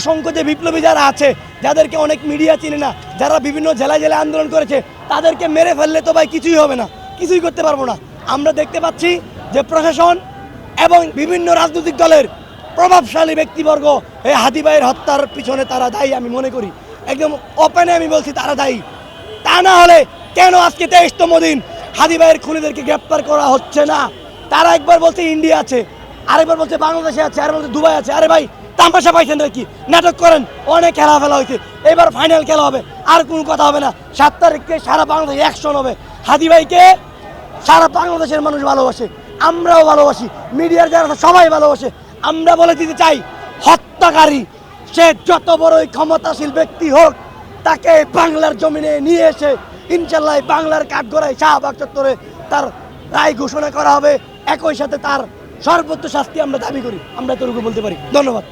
অসংখ্য যে বিপ্লবী যারা আছে, যাদেরকে অনেক মিডিয়া চিনে না, যারা বিভিন্ন জেলায় জেলায় আন্দোলন করেছে, তাদেরকে মেরে ফেললে তো ভাই কিছুই হবে না, কিছুই করতে পারবো না। আমরা দেখতে পাচ্ছি যে প্রশাসন এবং বিভিন্ন রাজনৈতিক দলের প্রভাবশালী ব্যক্তিবর্গ এই হাদি ভাইয়ের হত্যার পিছনে তারা দায়ী। আমি মনে করি একদম ওপেনে আমি বলছি তারা দায়ী। তা না হলে কেন আজকে 23তম দিন হাদি ভাইয়ের খুনিদেরকে গ্রেপ্তার করা হচ্ছে না? তারা একবার বলছে ইন্ডিয়া আছে, আরেকবার বলছে বাংলাদেশে আছে, আর বলছে দুবাই আছে। আরে ভাই তামাশা পাইছেন নাকি? নাটক করেন, অনেক খেলা ফেলা হয়েছে, এবার ফাইনাল খেলা হবে, আর কোনো কথা হবে না। 7 তারিখে সারা বাংলাদেশে অ্যাকশন হবে। হাদি ভাইকে সারা বাংলাদেশের মানুষ ভালোবাসে, আমরাও ভালোবাসি, মিডিয়ার যারা সবাই ভালোবাসে। আমরা বলে দিতে চাই, হত্যাকারী সে যত বড়ই ক্ষমতাশীল ব্যক্তি হোক, তাকে বাংলার জমিনে নিয়ে এসে ইনশাল্লাহ বাংলার কাঠগড়ায় শাহবাগ চত্বরে তার রায় ঘোষণা করা হবে। একই সাথে তার সর্বোচ্চ শাস্তি আমরা দাবি করি। আমরা এতটুকু বলতে পারি। ধন্যবাদ।